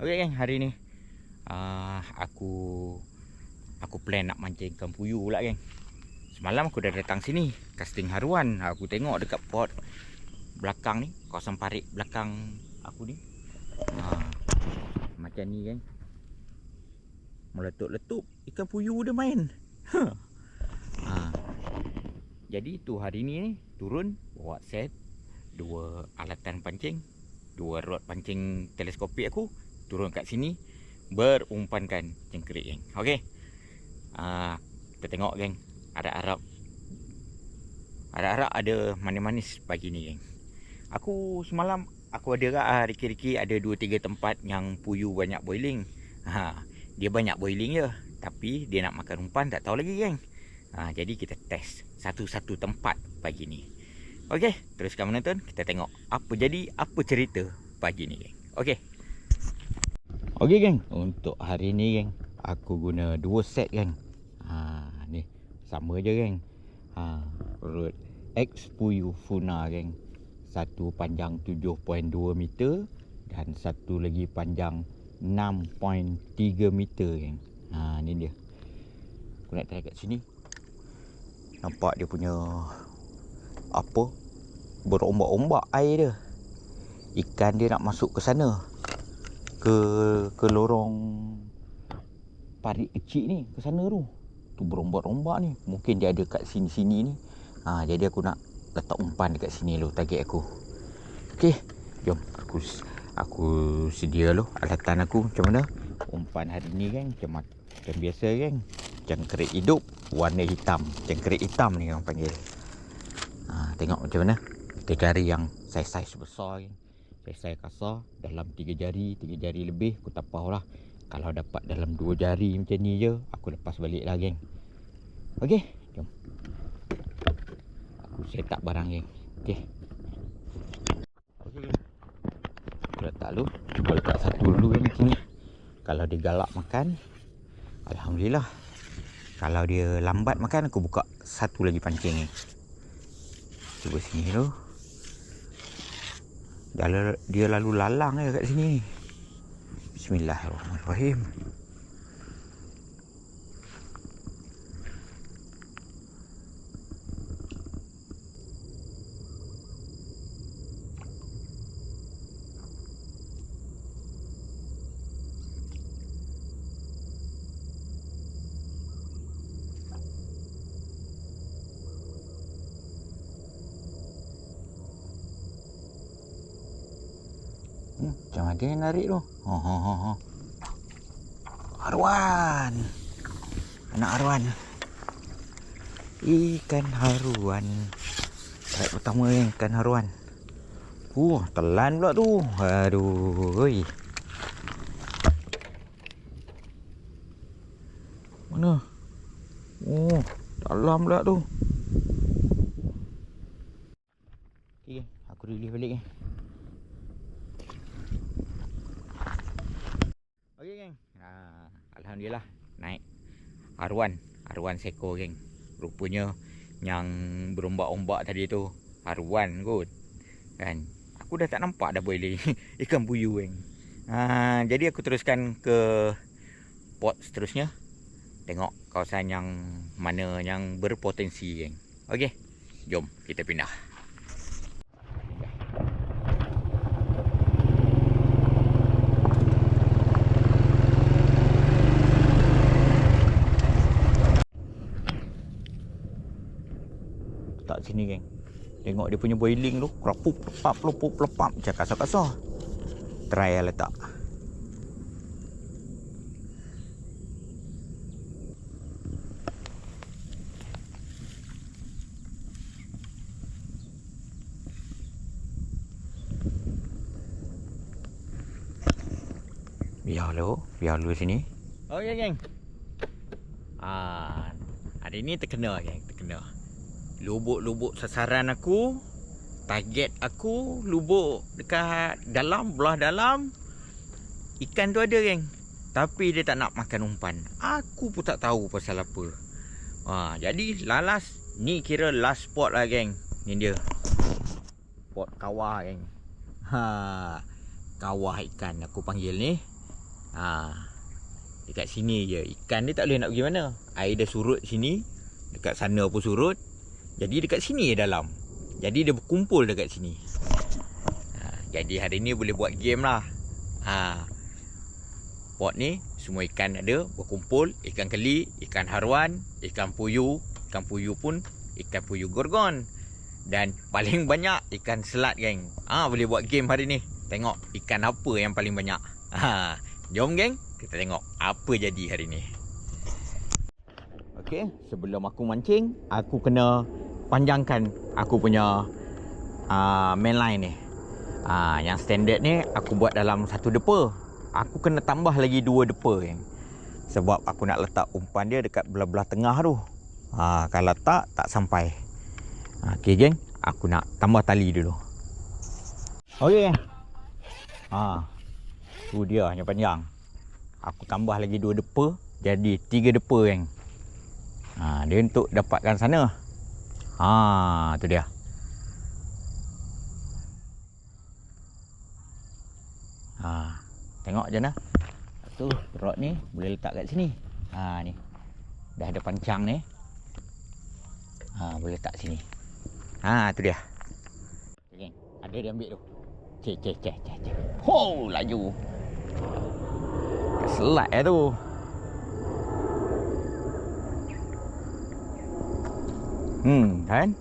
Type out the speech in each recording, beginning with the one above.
Okey geng, hari ni aku plan nak mancing ikan puyuh pula geng. Semalam aku dah datang sini, casting haruan. Aku tengok dekat pot belakang ni, kawasan parit belakang aku ni. Macam ni geng. Meletup-letup ikan puyuh dia main. Jadi tu hari ni turun bawa set, 2 alatan pancing, 2 rod pancing teleskopik aku, turun kat sini berumpankan cengkerik geng. Okey. Kita tengok geng. Harap-harap ada manis-manis pagi ni geng. Aku semalam aku ada riki-riki ada 2-3 tempat yang puyuh banyak boiling. Dia banyak boiling je, tapi dia nak makan umpan tak tahu lagi geng. Jadi kita test satu-satu tempat pagi ni. Okey, teruskan menonton. Kita tengok apa cerita pagi ni geng. Okey. Okey geng, untuk hari ni geng, aku guna 2 set geng. Ni sama je geng. Rod X Puyuh Funa geng. Satu panjang 7.2 meter dan satu lagi panjang 6.3 meter geng. Ni dia. Aku nak try kat sini. Nampak dia punya apa? Berombak-ombak air dia. Ikan dia nak masuk ke sana. Ke lorong parit kecil ni, ke sana tu. Tu berombak-ombak ni. Mungkin dia ada kat sini-sini ni. Jadi aku nak letak umpan dekat sini dulu, target aku. Okey, jom aku sedia dulu alatan aku. Macam mana? Umpan hari ni kan macam biasa kan. Cengkerik hidup warna hitam. Cengkerik hitam ni orang panggil. Tengok macam mana. Kita cari yang saiz-saiz besar kan. Saiz kasar dalam 3 jari lebih aku tapau lah. Kalau dapat dalam 2 jari macam ni je, aku lepas balik lah geng. Okey, jom. Aku set up barang geng. Okey. Okey geng. Aku letak dulu. Cuba letak satu dulu geng macam ni. Kalau dia galak makan, alhamdulillah. Kalau dia lambat makan, aku buka satu lagi pancing geng. Cuba sini dulu. Dia lalu lalang je kat sini. Bismillahirrahmanirrahim. Macam ada yang narik tu. Haruan. Anak haruan. Ikan haruan. Strike pertama yang ikan haruan. Telan pula tu. Aduh. Oi. Mana? Dalam pula tu. Okey, aku release balik geng. Okey geng. Alhamdulillah naik haruan seko geng. Rupanya yang berombak-ombak tadi tu haruan kot. Kan? Aku dah tak nampak dah boiling ikan puyuh geng. Jadi aku teruskan ke pot seterusnya. Tengok kawasan yang mana yang berpotensi geng. Okey. Jom kita pindah. Tak sini geng. Tengok dia punya boiling tu. Kerupup, lepap. Macam kasar-kasar. Try lah letak. Biar dulu sini. Okey geng. Hari ni terkena geng, terkena. Lubuk-lubuk sasaran aku, target aku lubuk dekat dalam, belah dalam. Ikan tu ada geng, tapi dia tak nak makan umpan. Aku pun tak tahu pasal apa. Jadi lalas ni kira last spot lah geng. Ni dia pot kawah geng. Kawah ikan aku panggil ni. Dekat sini je. Ikan dia tak boleh nak pergi mana. Air dah surut sini. Dekat sana pun surut. Jadi dekat sini je dalam. Jadi dia berkumpul dekat sini. Jadi hari ni boleh buat game lah. Pot ni semua ikan ada berkumpul. Ikan keli, ikan haruan, ikan puyuh. Ikan puyuh pun ikan puyuh gorgon. Dan paling banyak ikan selat, geng. Boleh buat game hari ni. Tengok ikan apa yang paling banyak. Jom, geng. Kita tengok apa jadi hari ni. Okey, sebelum aku mancing, aku kena panjangkan aku punya main line ni. Yang standard ni aku buat dalam satu depa. Aku kena tambah lagi 2 depa, geng. Sebab aku nak letak umpan dia dekat belah-belah tengah tu. Kalau tak sampai. Okey, geng. Aku nak tambah tali dulu. Okey, geng. Tu dia yang panjang. Aku tambah lagi 2 depa. Jadi 3 depa, geng. Dia untuk dapatkan sana. Tu dia. Tengok je nah. Tu rod ni boleh letak kat sini. Ni. Dah ada pancang ni. Boleh letak sini. Tu dia. Okay, ada dia ambil tu. Cek. Laju. Keselat tu. Kan?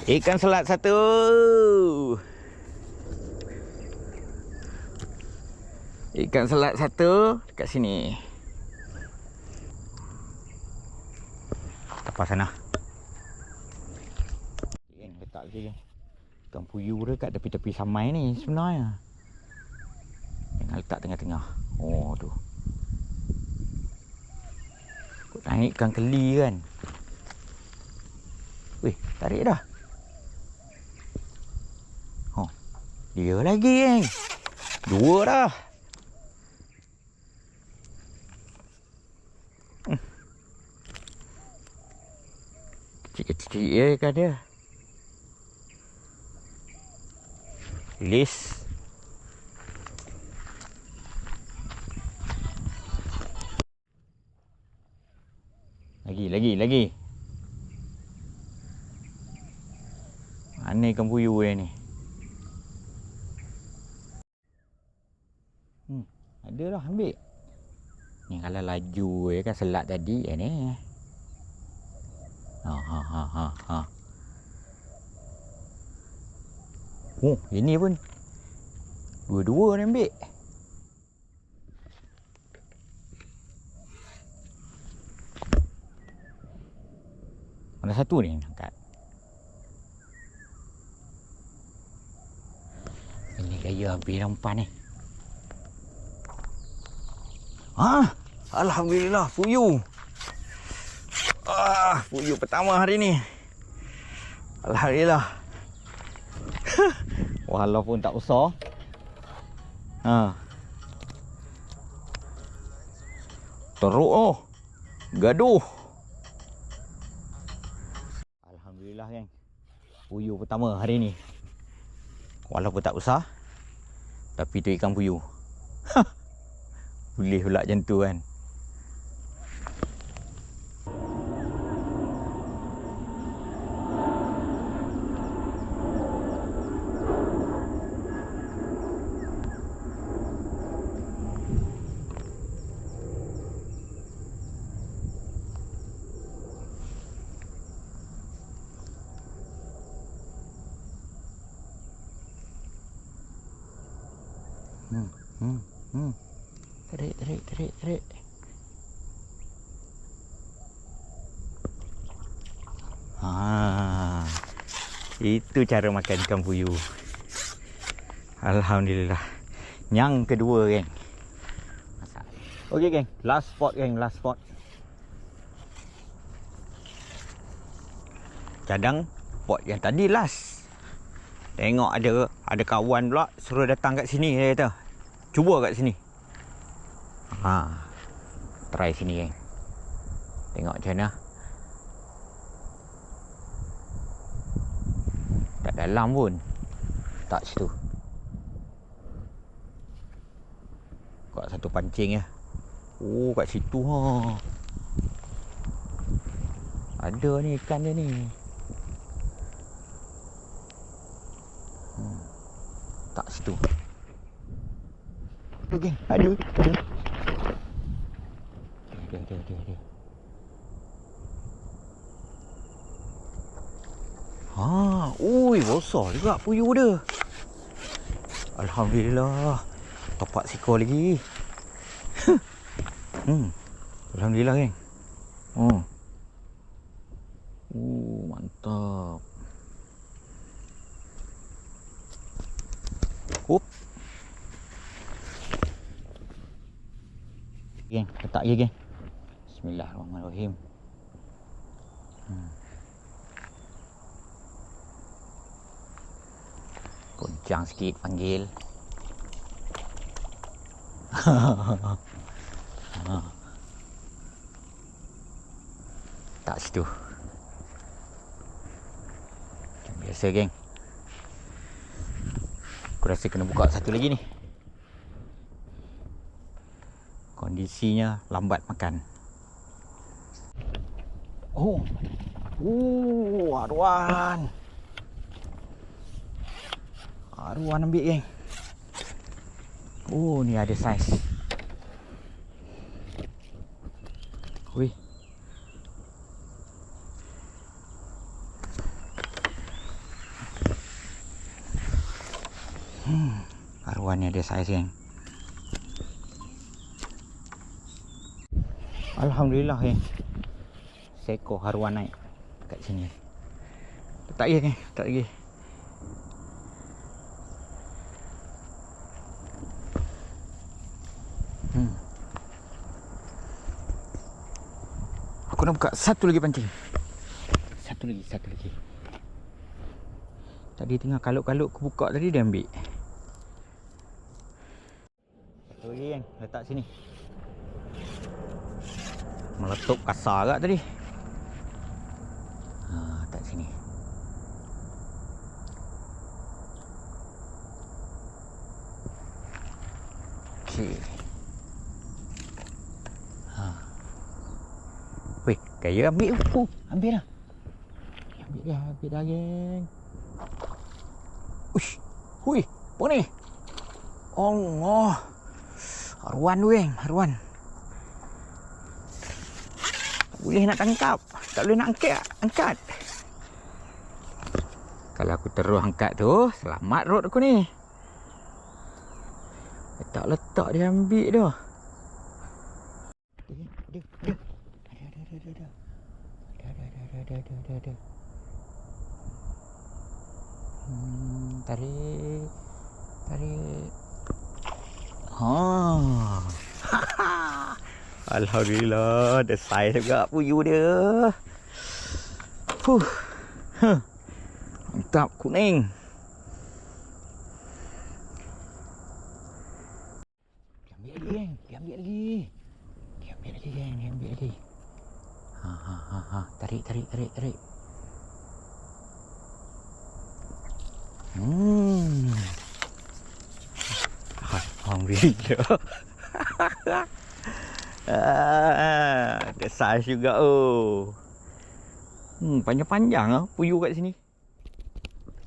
Ikan selat satu. Ikan selat satu dekat sini. Tapas sana. Letak lagi. Ikan puyuh dia kat tepi-tepi samai ni sebenarnya. Jangan letak tengah-tengah. Tu. Kau naik ikan keli kan. Weh, tarik dah. Dia lagi, geng. 2 dah. Kecil-kecil je ikan dia. Release. Lagi. Mana ikan puyuh dia ni? Ada dah, ambil. Ni kalau laju je kan selat tadi ni. Ini pun 2 ni ambil. Mana satu ni angkat. Ini gaya habis umpan ni. Alhamdulillah, puyuh. Puyuh pertama hari ni. Alhamdulillah. Walaupun tak besar. Teruk gaduh. Alhamdulillah, geng. Puyuh pertama hari ni. Walaupun tak besar, tapi tu ikan puyuh. Boleh pula macam tu kan. Tarik. Itu cara makan ikan puyuh. Alhamdulillah. Yang kedua, geng. Okey, geng. Last spot, geng. Last spot. Cadang pot yang tadi last. Tengok ada kawan pula suruh datang kat sini, dia kata. Cuba kat sini. Try sini, geng. Tengok macam mana. Tak dalam pun. Tak situ. Buka satu pancing ya. Oh, kat situ ha. Ada ni ikan dia ni. Tak situ. Okey, ada. Ada. Ha, ui, besar juga puyuh dia. Alhamdulillah. Topak seekor lagi. Alhamdulillah, geng. Mantap. Geng, letak je, geng. Bismillahirrahmanirrahim. Goncang sikit panggil. Tak situ. Macam biasa, geng. Aku rasa kena buka satu lagi ni. Kondisinya lambat makan. Aruan. Aruan ambil, geng. Ni ada saiz. Wih. Aruan ni ada saiz, geng. Alhamdulillah, geng. Seekor haruan naik kat sini. Tak lagi, geng. Tak lagi. Aku nak buka satu lagi pancing. Satu lagi. Tadi tengah kalut-kalut aku buka tadi dia ambil. Satu lagi, geng. Letak sini. Meletup kasar agak tadi. Tak sini. Okey. Weh, kaya ambil. Ambil dah. Ambil dah, geng. Uish. Hui, apa ni? Allah. Haruan tu, geng. Haruan. Tak boleh nak tangkap. Tak boleh nak angkat. Kalau aku terus angkat tu, selamat rod aku ni. Letak dia ambil dah. Ada. Tarik. Alhamdulillah, ada saiz juga puyuh dia. Mantap, kuning. Dia ambil lagi, geng. Tarik. Alhamdulillah. Ada saiz juga. Panjang-panjang lah puyuh kat sini.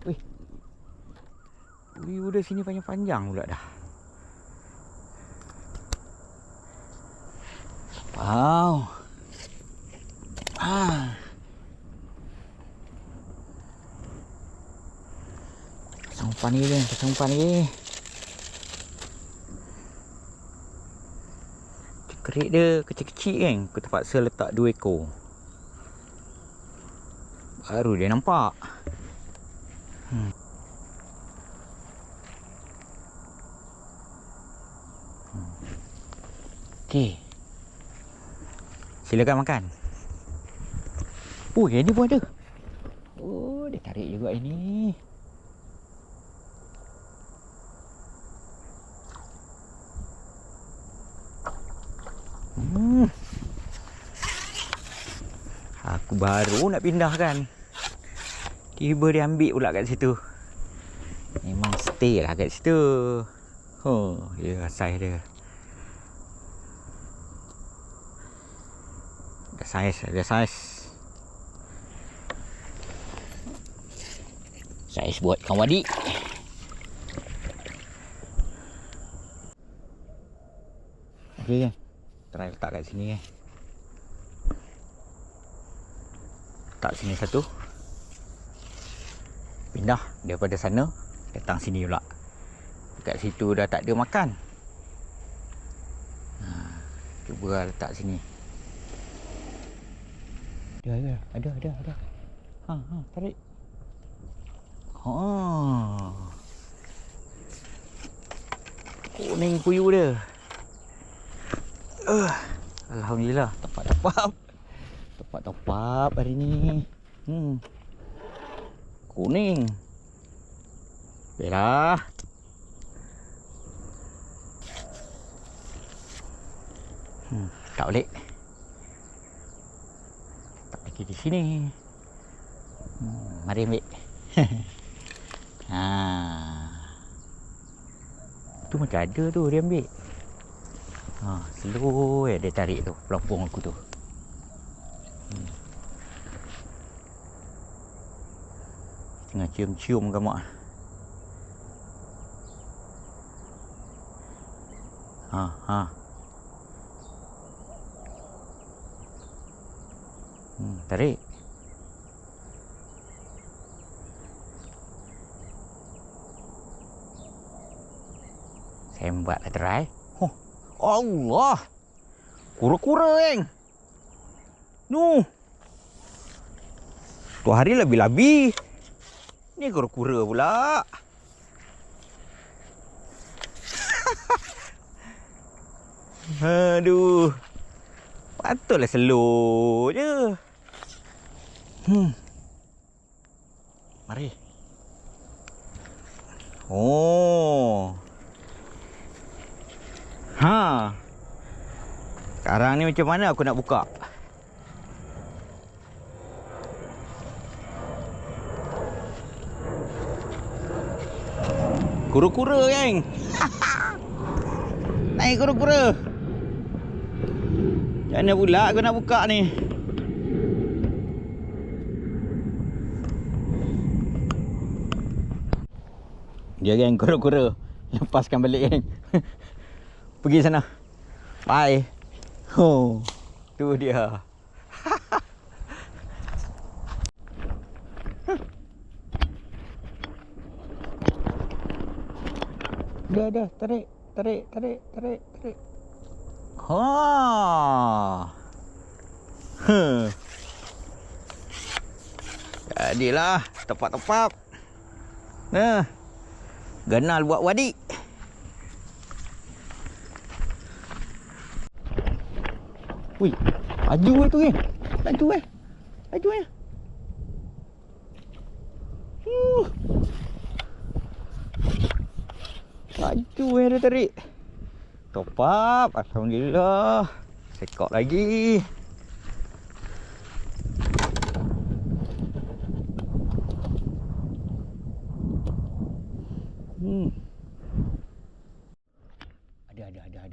Weh, puyuh dia sini panjang-panjang pula dah. Wow. Pasang umpan ni, geng. Kerik dia kecil-kecil, geng. Aku terpaksa letak 2 ekor. Baru dia nampak. Okey. Silakan makan. Yang ni pun ada. Dia tarik juga ini. Aku baru nak pindahkan. Tiba dia ambil pula kat situ. Memang stay lah kat situ. Ya, saiz dia. saiz, ada saiz. Saiz buat ikan wadi. Okey kan. Try letak kat sini kan. Letak sini satu. Pindah daripada sana datang sini pula. Dekat situ dah tak ada makan. Cuba letak sini. Ada. Tarik. Kuning puyuh dia. Alhamdulillah, tepat hari ni. Kuning. Baiklah. Tak balik. Tak lagi di sini. Mari ambil. Tu macam ada tu dia ambil. Slow dia tarik tu pelampung aku tu. Tengah cium-cium ke mak. Tarik. Saya buatlah try. Allah. Kura-kura kan. Tu hari labi-labi. Ni kura-kura pula. Aduh. Patutlah slow je. Mari. Sekarang ni macam mana aku nak buka? Kura-kura geng. Naik kura-kura. Macam mana pula aku nak buka ni? Dia geng, kura-kura. Lepaskan balik geng. Pergi sana. Bye. Tu dia. Dah. Tarik. Jadilah. Tepat-tepat. Ganal buat wadi. Wih, laju tu kan? Laju. Laju dia tarik. Top up, alhamdulillah. Sekok lagi.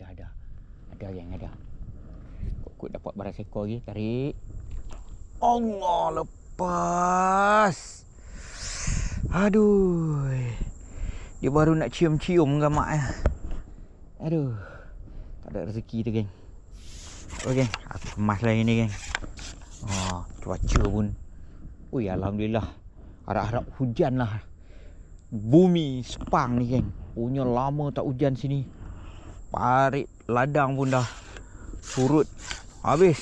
Ada. Ada yang ada. Kok dapat barang sekor lagi, tarik. Allah, lepas. Aduh. Dia baru nak cium-cium dengan mak. Aduh. Tak ada rezeki tu geng. Okey, aku kemas lah ini geng. Cuaca pun. Ui, alhamdulillah. Harap-harap hujan lah. Bumi Sepang ni geng. Punya lama tak hujan sini. Parit ladang pun dah surut habis.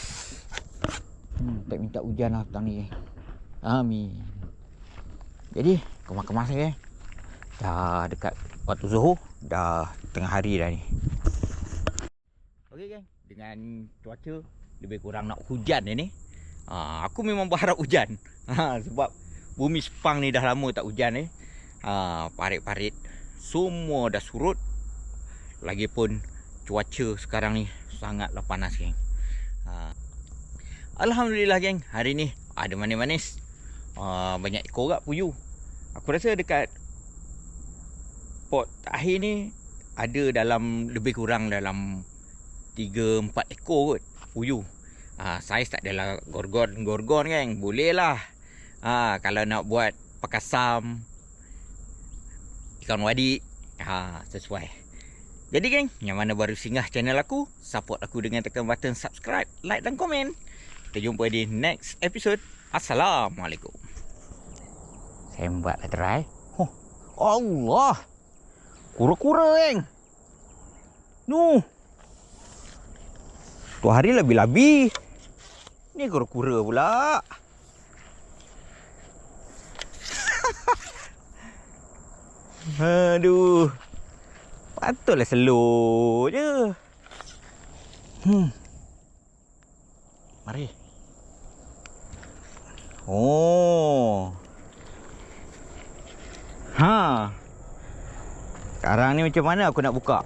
Tak minta hujan lah petang ni. Amin. Jadi kemas-kemas ni. Dah dekat waktu zuhur. Dah tengah hari dah ni. Okey geng. Dengan cuaca lebih kurang nak hujan ni. Aku memang berharap hujan. Sebab bumi Sepang ni dah lama tak hujan ni. Parit-parit semua dah surut. Lagipun cuaca sekarang ni sangatlah panas geng. Alhamdulillah geng, hari ni ada manis-manis. Banyak ekor kat puyuh. Aku rasa dekat pot akhir ni ada dalam lebih kurang dalam 3-4 ekor kot puyuh. Saiz tak adalah gorgon kan. Boleh lah. Kalau nak buat pakasam ikan wadik, sesuai. Jadi geng, yang mana baru singgah channel aku, support aku dengan tekan button subscribe, like dan komen. Kita jumpa di next episode. Assalamualaikum. Saya buatlah try. Allah. Kura-kura geng. Tu hari labi-labi. Ni kura-kura pula. Aduh. Patutlah slow je. Mari. Sekarang ni macam mana aku nak buka?